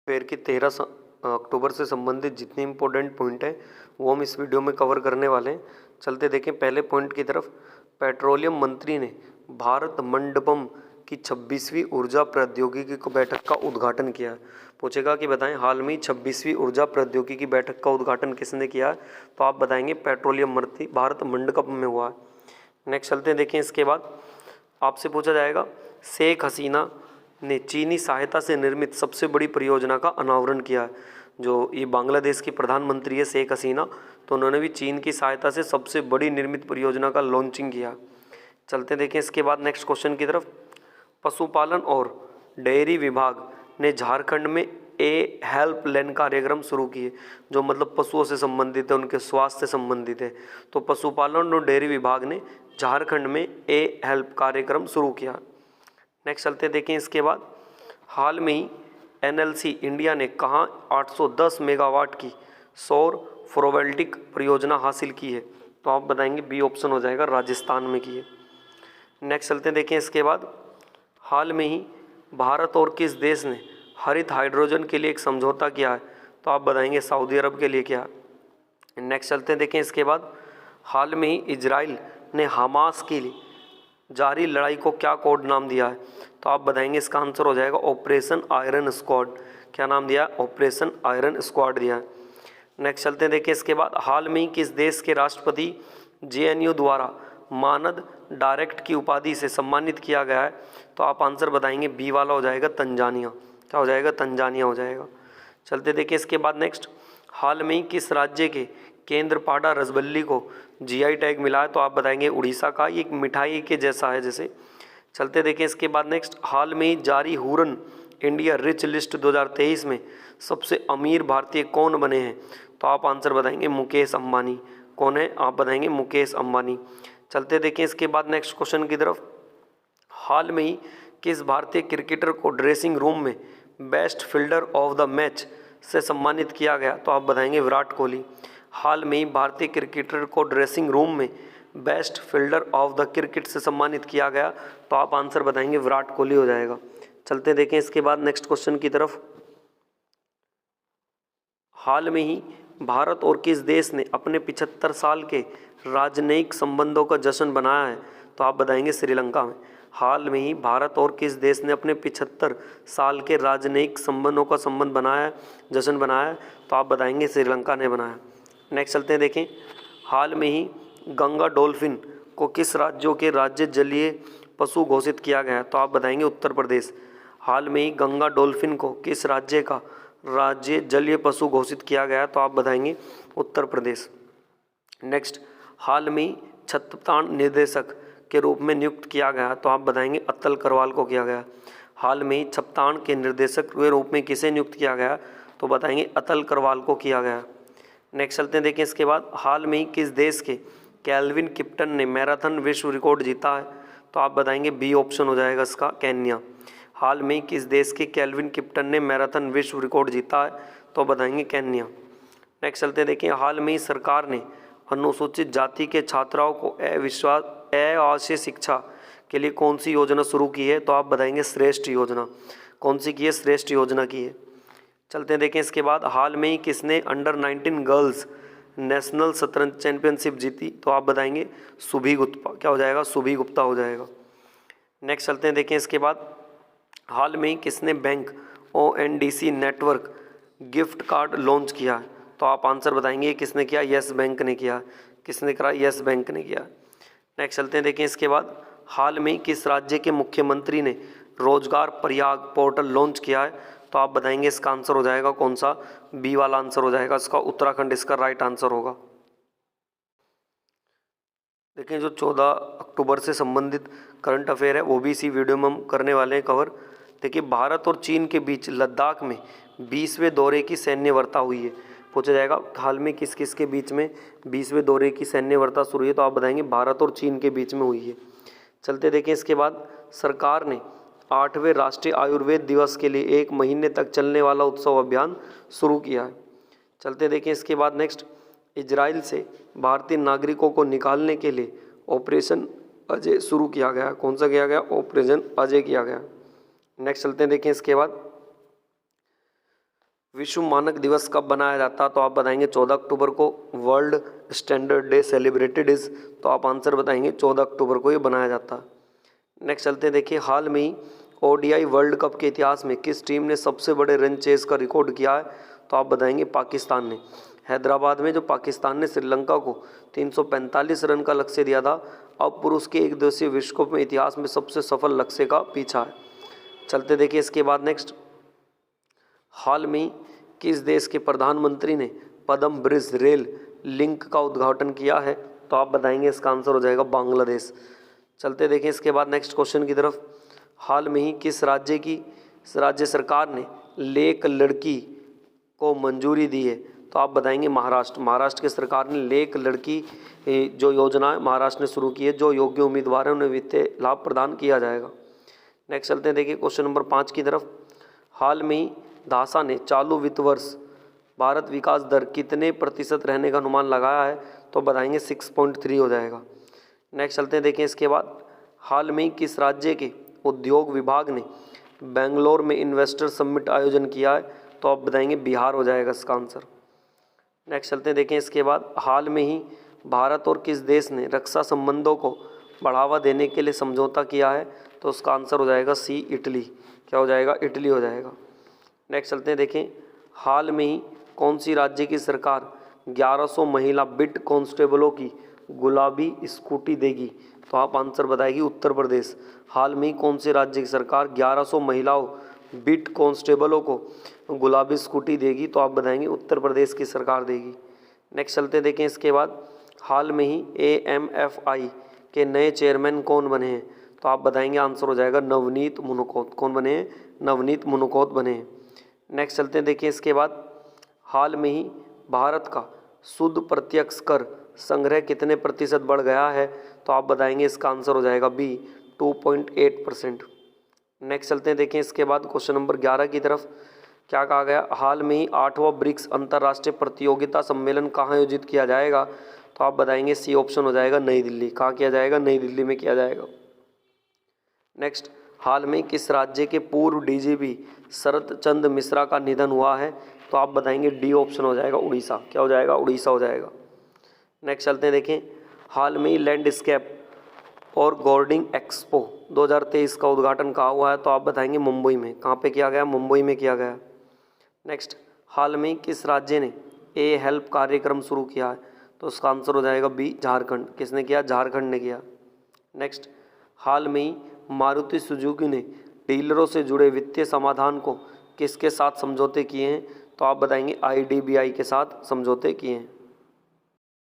Fair की 13 अक्टूबर से संबंधित जितने इम्पोर्टेंट पॉइंट हैं वो हम इस वीडियो में कवर करने वाले हैं। चलते देखें पहले पॉइंट की तरफ। पेट्रोलियम मंत्री ने भारत मंडपम की 26वीं ऊर्जा प्रौद्योगिकी बैठक का उद्घाटन किया है। पूछेगा कि बताएं हाल में 26वीं ऊर्जा प्रौद्योगिकी बैठक का उद्घाटन किसने किया है, तो आप बताएंगे पेट्रोलियम मंत्री भारत मंडपम में हुआ है। नेक्स्ट चलते हैं, देखें इसके बाद आपसे पूछा जाएगा शेख हसीना ने चीनी सहायता से निर्मित सबसे बड़ी परियोजना का अनावरण किया है। जो ये बांग्लादेश की प्रधानमंत्री है शेख हसीना, तो उन्होंने भी चीन की सहायता से सबसे बड़ी निर्मित परियोजना का लॉन्चिंग किया। चलते देखें इसके बाद नेक्स्ट क्वेश्चन की तरफ। पशुपालन और डेयरी विभाग ने झारखंड में ए हेल्पलाइन कार्यक्रम शुरू किए, जो मतलब पशुओं से संबंधित है, उनके स्वास्थ्य से संबंधित है। तो पशुपालन और डेयरी विभाग ने झारखंड में ए हेल्प कार्यक्रम शुरू किया। नेक्स्ट चलते देखें इसके बाद। हाल में ही एनएलसी इंडिया ने कहाँ 810 मेगावाट की सौर फोटोवोल्टिक परियोजना हासिल की है, तो आप बताएंगे बी ऑप्शन हो जाएगा, राजस्थान में की है। नेक्स्ट चलते देखें इसके बाद। हाल में ही भारत और किस देश ने हरित हाइड्रोजन के लिए एक समझौता किया है, तो आप बताएंगे सऊदी अरब के लिए किया। नेक्स्ट चलते देखें इसके बाद। हाल में ही इजराइल ने हमास के लिए जारी लड़ाई को क्या कोड नाम दिया है, तो आप बताएंगे इसका आंसर हो जाएगा ऑपरेशन आयरन स्क्वाड। क्या नाम दिया है? ऑपरेशन आयरन स्क्वाड दिया है। नेक्स्ट चलते हैं, देखिए इसके बाद। हाल में ही किस देश के राष्ट्रपति जेएनयू द्वारा मानद डायरेक्ट की उपाधि से सम्मानित किया गया है, तो आप आंसर बताएंगे बी वाला हो जाएगा तंजानिया। क्या हो जाएगा? तंजानिया हो जाएगा। चलते देखिए इसके बाद नेक्स्ट। हाल में ही किस राज्य के केंद्रपाड़ा रसबल्ली को जीआई टैग मिला है, तो आप बताएंगे उड़ीसा का। ये एक मिठाई के जैसा है जैसे। चलते देखें इसके बाद नेक्स्ट। हाल में ही जारी हुरन इंडिया रिच लिस्ट 2023 में सबसे अमीर भारतीय कौन बने हैं, तो आप आंसर बताएंगे मुकेश अंबानी। कौन है? आप बताएंगे मुकेश अंबानी। चलते देखें इसके बाद नेक्स्ट क्वेश्चन की तरफ। हाल में ही किस भारतीय क्रिकेटर को ड्रेसिंग रूम में best fielder of the match से सम्मानित किया गया, तो आप बताएंगे विराट कोहली। हाल में ही भारतीय क्रिकेटर को ड्रेसिंग रूम में best fielder of the cricket से सम्मानित किया गया, तो आप आंसर बताएंगे विराट कोहली हो जाएगा। चलते देखें इसके बाद नेक्स्ट क्वेश्चन की तरफ। हाल में ही भारत और किस देश ने अपने 75 साल के राजनयिक संबंधों का जश्न बनाया है, तो आप बताएंगे श्रीलंका में। हाल में ही भारत और किस देश ने अपने 75 साल के राजनयिक संबंधों का संबंध बनाया है, जश्न बनाया है, तो आप बताएंगे श्रीलंका ने बनाया। नेक्स्ट चलते हैं, देखें। हाल में ही गंगा डॉल्फिन को किस राज्यों के राज्य जलीय पशु घोषित किया गया है, तो आप बताएंगे उत्तर प्रदेश। हाल में ही गंगा डॉल्फिन को किस राज्य का राज्य जलीय पशु घोषित किया गया है, तो आप बताएंगे उत्तर प्रदेश। नेक्स्ट। हाल में ही छत्रछाण निर्देशक के रूप में नियुक्त किया गया, तो आप बताएंगे अतल करवाल को किया गया। हाल में ही छत्रछाण के निर्देशक के रूप में किसे नियुक्त किया गया, तो बताएंगे अतल करवाल को किया गया। नेक्स्ट चलते हैं, देखें इसके बाद। हाल में ही किस देश के कैल्विन किप्टन ने मैराथन विश्व रिकॉर्ड जीता है, तो आप बताएंगे बी ऑप्शन हो जाएगा इसका, केन्या। हाल में ही किस देश के कैल्विन किप्टन ने मैराथन विश्व रिकॉर्ड जीता है, तो बताएंगे केन्या। नेक्स्ट चलते हैं, देखिए। हाल में ही सरकार ने अनुसूचित जाति के छात्राओं को अवासीय शिक्षा के लिए कौन सी योजना शुरू की है, तो आप बताएंगे श्रेष्ठ योजना। कौन सी की है? श्रेष्ठ योजना की है। चलते हैं, देखें इसके बाद। हाल में ही किसने अंडर 19 गर्ल्स नेशनल शतरंज चैंपियनशिप जीती, तो आप बताएंगे सुभी गुप्ता। क्या हो जाएगा? सुभी गुप्ता हो जाएगा। नेक्स्ट चलते हैं, देखें इसके बाद। हाल में ही किसने bank ONDC network gift card launch किया है, तो आप आंसर बताएंगे किसने किया? यस बैंक ने किया। किसने करा? यस बैंक ने किया। नेक्स्ट चलते हैं, देखें इसके बाद। हाल में ही किस राज्य के मुख्यमंत्री ने रोजगार प्रयाग पोर्टल लॉन्च किया है, तो आप बताएंगे इसका आंसर हो जाएगा कौन सा? बी वाला आंसर हो जाएगा इसका, उत्तराखंड इसका राइट आंसर होगा। देखें, जो 14 अक्टूबर से संबंधित करंट अफेयर है वो भी इसी वीडियो में हम करने वाले हैं कवर। देखिए, भारत और चीन के बीच लद्दाख में 20वें दौरे की सैन्य वार्ता हुई है। पूछा जाएगा हाल में किस किस के बीच में 20वें दौरे की सैन्य वार्ता शुरू हुई है, तो आप बताएंगे भारत और चीन के बीच में हुई है। चलते देखें इसके बाद। सरकार ने 8वें राष्ट्रीय आयुर्वेद दिवस के लिए 1 महीने तक चलने वाला उत्सव अभियान शुरू किया है। चलते देखें इसके बाद नेक्स्ट। इजराइल से भारतीय नागरिकों को निकालने के लिए ऑपरेशन अजय शुरू किया गया। कौन सा किया गया? ऑपरेशन अजय किया गया। नेक्स्ट चलते हैं, देखें इसके बाद। विश्व मानक दिवस कब बनाया जाता, तो आप बताएंगे 14 अक्टूबर को। World standard day celebrated is, तो आप आंसर बताएंगे 14 अक्टूबर को ये बनाया जाता। नेक्स्ट चलते हैं, देखिए हाल में ही ओडीआई वर्ल्ड कप के इतिहास में किस टीम ने सबसे बड़े रन चेस का रिकॉर्ड किया है, तो आप बताएंगे पाकिस्तान ने। हैदराबाद में जो पाकिस्तान ने श्रीलंका को 345 रन का लक्ष्य दिया था, अब पुरुष के एक दिवसीय विश्व कप में इतिहास में सबसे सफल लक्ष्य का पीछा है। चलते देखिए इसके बाद नेक्स्ट, हाल में ही किस देश के प्रधानमंत्री ने पदम ब्रिज रेल लिंक का उद्घाटन किया है, तो आप बताएंगे इसका आंसर हो जाएगा बांग्लादेश। चलते देखें इसके बाद नेक्स्ट क्वेश्चन की तरफ, हाल में ही किस राज्य सरकार ने लेक लड़की को मंजूरी दी है, तो आप बताएंगे महाराष्ट्र। महाराष्ट्र की सरकार ने लेक लड़की जो योजना है महाराष्ट्र ने शुरू की है, जो योग्य उम्मीदवार हैं उन्हें वित्तीय लाभ प्रदान किया जाएगा। नेक्स्ट चलते हैं, देखिए क्वेश्चन नंबर 5 की तरफ, हाल में ही धासा ने चालू वित्त वर्ष भारत विकास दर कितने प्रतिशत रहने का अनुमान लगाया है, तो बताएंगे 6.3 हो जाएगा। नेक्स्ट चलते हैं, देखें इसके बाद, हाल में ही किस राज्य के उद्योग विभाग ने बेंगलोर में इन्वेस्टर समिट आयोजन किया है, तो आप बताएंगे बिहार हो जाएगा इसका आंसर। नेक्स्ट चलते हैं, देखें इसके बाद, हाल में ही भारत और किस देश ने रक्षा संबंधों को बढ़ावा देने के लिए समझौता किया है, तो उसका आंसर हो जाएगा सी, इटली। क्या हो जाएगा, इटली हो जाएगा। नेक्स्ट चलते हैं, देखें हाल में ही कौन सी राज्य की सरकार 1100 महिला बिट कांस्टेबलों की गुलाबी स्कूटी देगी, तो आप आंसर बताएगी उत्तर प्रदेश। हाल में ही कौन से राज्य की सरकार 1100 महिलाओं बिट कांस्टेबलों को गुलाबी स्कूटी देगी, तो आप बताएंगे उत्तर प्रदेश की सरकार देगी। नेक्स्ट चलते देखें इसके बाद, हाल में ही AMFI के नए चेयरमैन कौन बने हैं, तो आप बताएंगे आंसर हो जाएगा नवनीत मुनकोत। कौन बने हैं, नवनीत मुनकोत बने हैं। नेक्स्ट चलते हैं, देखिए इसके बाद, हाल में ही भारत का शुद्ध प्रत्यक्ष कर संग्रह कितने प्रतिशत बढ़ गया है, तो आप बताएंगे इसका आंसर हो जाएगा बी, 2.8%। नेक्स्ट चलते हैं, देखें इसके बाद क्वेश्चन नंबर 11 की तरफ, क्या कहा गया, हाल में ही 8वां ब्रिक्स अंतर्राष्ट्रीय प्रतियोगिता सम्मेलन कहाँ आयोजित किया जाएगा, तो आप बताएंगे सी ऑप्शन हो जाएगा नई दिल्ली। कहाँ किया जाएगा, नई दिल्ली में किया जाएगा। नेक्स्ट, हाल में किस राज्य के पूर्व DGP शरत चंद मिश्रा का निधन हुआ है, तो आप बताएंगे डी ऑप्शन हो जाएगा उड़ीसा। क्या हो जाएगा, उड़ीसा हो जाएगा। नेक्स्ट चलते हैं, देखें हाल में ही लैंडस्केप और गार्डनिंग एक्सपो 2023 का उद्घाटन कहाँ हुआ है, तो आप बताएंगे मुंबई में। कहाँ पे किया गया, मुंबई में किया गया। नेक्स्ट, हाल में किस राज्य ने ए हेल्प कार्यक्रम शुरू किया है, तो उसका आंसर हो जाएगा बी, झारखंड। किसने किया, झारखंड ने किया। नेक्स्ट, हाल में ही मारुति सुजुकी ने डीलरों से जुड़े वित्तीय समाधान को किसके साथ समझौते किए हैं, तो आप बताएंगे IDBI के साथ समझौते किए हैं।